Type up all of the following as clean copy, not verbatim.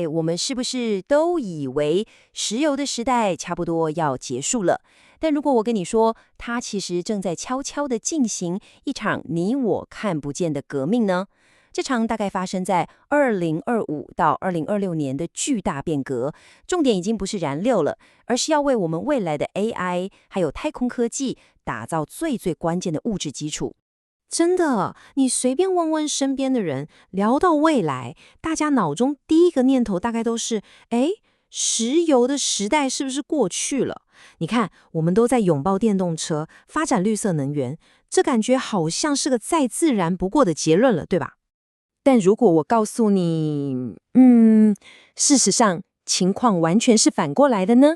我们是不是都以为石油的时代差不多要结束了？但如果我跟你说，它其实正在悄悄地进行一场你我看不见的革命呢？这场大概发生在2025到2026年的巨大变革，重点已经不是燃料了，而是要为我们未来的 AI 还有太空科技打造最关键的物质基础。真的，你随便问问身边的人，聊到未来，大家脑中第一个念头大概都是：哎，石油的时代是不是过去了？你看，我们都在拥抱电动车，发展绿色能源，这感觉好像是个再自然不过的结论了，对吧？但如果我告诉你，事实上情况完全是反过来的呢？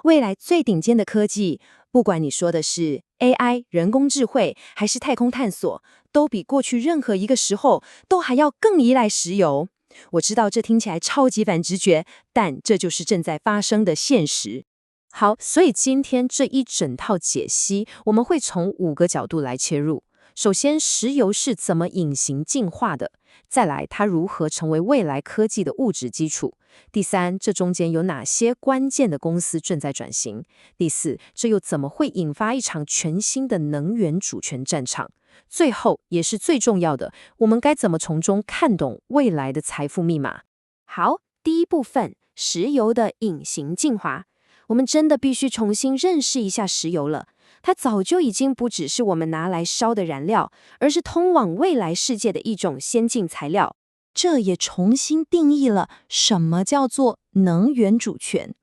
未来最顶尖的科技，不管你说的是 AI、人工智慧，还是太空探索，都比过去任何一个时候都还要更依赖石油。我知道这听起来超级反直觉，但这就是正在发生的现实。好，所以今天这一整套解析，我们会从5个角度来切入。首先，石油是怎么隐形进化的？再来，它如何成为未来科技的物质基础？第三，这中间有哪些关键的公司正在转型？第四，这又怎么会引发一场全新的能源主权战场？最后，也是最重要的，我们该怎么从中看懂未来的财富密码？好，第一部分，石油的隐形进化。我们真的必须重新认识一下石油了。它早就已经不只是我们拿来烧的燃料，而是通往未来世界的一种先进材料。这也重新定义了什么叫做能源主权。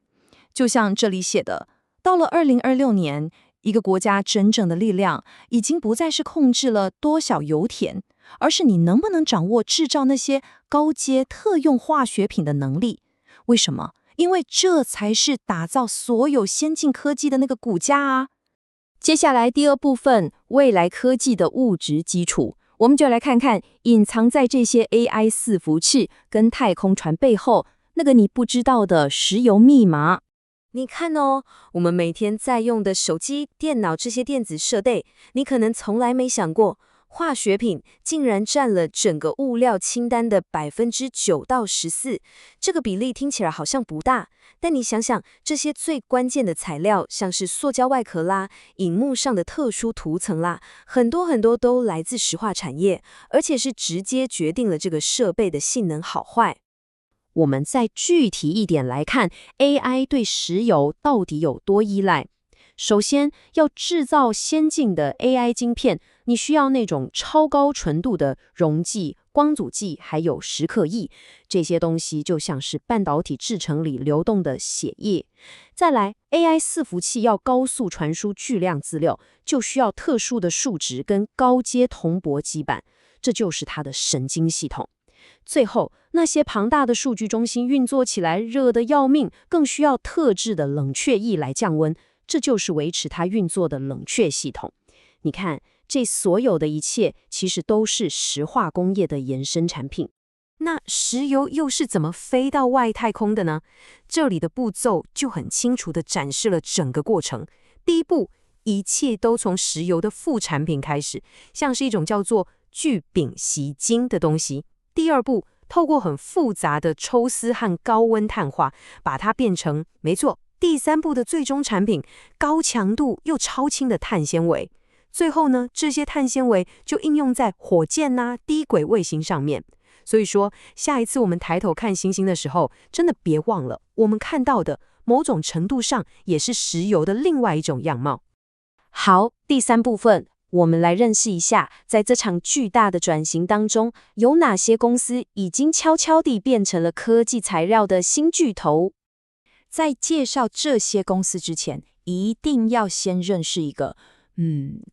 就像这里写的，到了2026年，一个国家真正的力量已经不再是控制了多少油田，而是你能不能掌握制造那些高阶特用化学品的能力。为什么？因为这才是打造所有先进科技的那个骨架啊。接下来第二部分，未来科技的物质基础，我们就来看看隐藏在这些 AI 伺服器跟太空船背后那个你不知道的石油密码。你看哦，我们每天在用的手机、电脑这些电子设备，你可能从来没想过，化学品竟然占了整个物料清单的9%到14%。这个比例听起来好像不大，但你想想，这些最关键的材料，像是塑胶外壳啦、荧幕上的特殊涂层啦，很多都来自石化产业，而且是直接决定了这个设备的性能好坏。我们再具体一点来看 AI 对石油到底有多依赖。首先，要制造先进的 AI 晶片，你需要那种超高纯度的溶剂、光阻剂，还有蚀刻液。这些东西就像是半导体制程里流动的血液。再来 ，AI 伺服器要高速传输巨量资料，就需要特殊的数值跟高阶铜箔基板，这就是它的神经系统。最后，那些庞大的数据中心运作起来热得要命，更需要特制的冷却液来降温，这就是维持它运作的冷却系统。你看，这所有的一切其实都是石化工业的延伸产品。那石油又是怎么飞到外太空的呢？这里的步骤就很清楚地展示了整个过程。第一步，一切都从石油的副产品开始，像是一种叫做聚丙烯腈的东西。第二步，透过很复杂的抽丝和高温碳化，把它变成，没错，第三步的最终产品，高强度又超轻的碳纤维。最后呢，这些碳纤维就应用在火箭低轨卫星上面。所以说，下一次我们抬头看星星的时候，真的别忘了，我们看到的某种程度上也是石油的另外一种样貌。好，第三部分，我们来认识一下，在这场巨大的转型当中，有哪些公司已经悄悄地变成了科技材料的新巨头。在介绍这些公司之前，一定要先认识一个，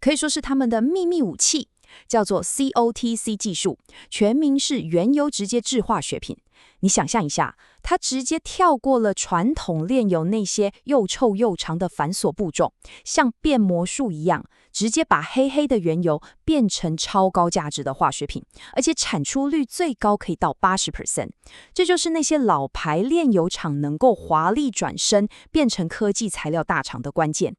可以说是他们的秘密武器，叫做 COTC 技术，全名是原油直接制化学品。你想象一下，它直接跳过了传统炼油那些又臭又长的繁琐步骤，像变魔术一样，直接把黑黑的原油变成超高价值的化学品，而且产出率最高可以到80%。这就是那些老牌炼油厂能够华丽转身变成科技材料大厂的关键。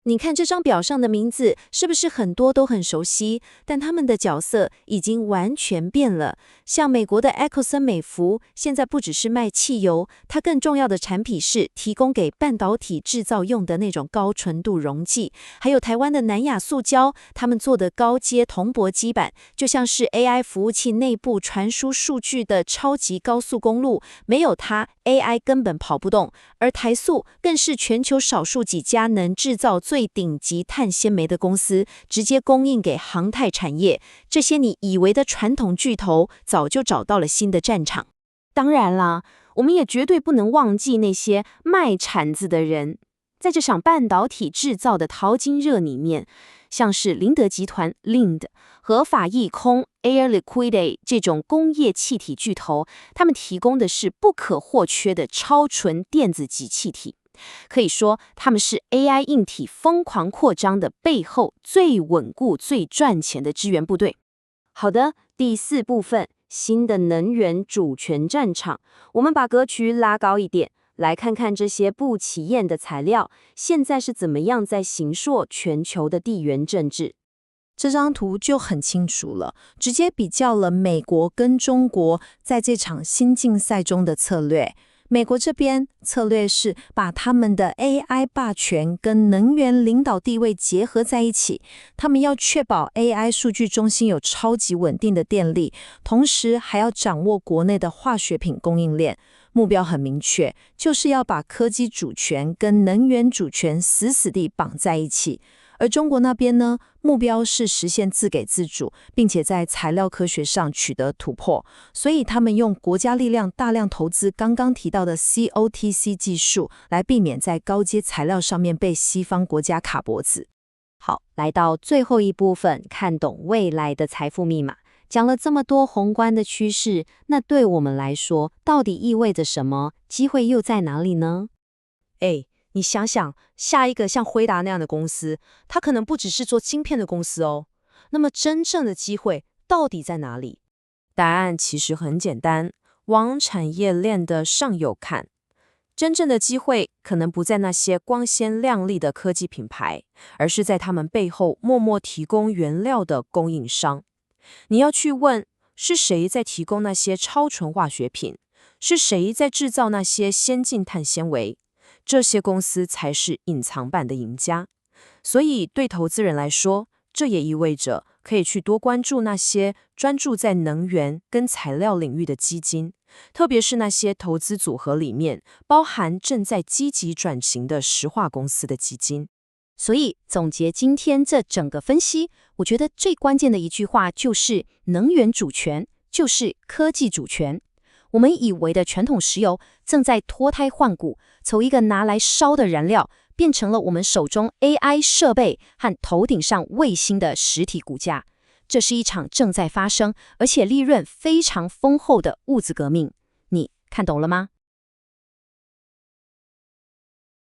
你看这张表上的名字，是不是很多都很熟悉？但他们的角色已经完全变了。像美国的埃克森美孚，现在不只是卖汽油，它更重要的产品是提供给半导体制造用的那种高纯度溶剂。还有台湾的南亚塑胶，他们做的高阶铜箔基板，就像是 AI 服务器内部传输数据的超级高速公路，没有它，AI 根本跑不动。而台塑更是全球少数几家能制造最顶级碳纤维的公司，直接供应给航太产业。这些你以为的传统巨头，早就找到了新的战场。当然啦，我们也绝对不能忘记那些卖铲子的人。在这场半导体制造的淘金热里面，像是林德集团 Lind 和法益空 Air Liquide 这种工业气体巨头，他们提供的是不可或缺的超纯电子级气体。可以说，他们是 AI 硬体疯狂扩张的背后最稳固、最赚钱的支援部队。好的，第4部分，新的能源主权战场，我们把格局拉高一点，来看看这些不起眼的材料现在是怎么样在形塑全球的地缘政治。这张图就很清楚了，直接比较了美国跟中国在这场新竞赛中的策略。美国这边策略是把他们的 AI 霸权跟能源领导地位结合在一起，他们要确保 AI 数据中心有超级稳定的电力，同时还要掌握国内的化学品供应链。目标很明确，就是要把科技主权跟能源主权死死地绑在一起。而中国那边呢，目标是实现自给自主，并且在材料科学上取得突破，所以他们用国家力量大量投资刚刚提到的 COTC 技术，来避免在高阶材料上面被西方国家卡脖子。好，来到最后一部分，看懂未来的财富密码。讲了这么多宏观的趋势，那对我们来说，到底意味着什么？机会又在哪里呢？你想想，下一个像辉达那样的公司，它可能不只是做晶片的公司哦。那么真正的机会到底在哪里？答案其实很简单，往产业链的上游看。真正的机会可能不在那些光鲜亮丽的科技品牌，而是在他们背后默默提供原料的供应商。你要去问，是谁在提供那些超纯化学品？是谁在制造那些先进碳纤维？这些公司才是隐藏版的赢家。所以对投资人来说，这也意味着可以去多关注那些专注在能源跟材料领域的基金，特别是那些投资组合里面包含正在积极转型的石化公司的基金。所以总结今天这整个分析，我觉得最关键的一句话就是能源主权就是科技主权。我们以为的传统石油正在脱胎换骨，从一个拿来烧的燃料，变成了我们手中 AI 设备和头顶上卫星的实体股价。这是一场正在发生，而且利润非常丰厚的物质革命。你看懂了吗？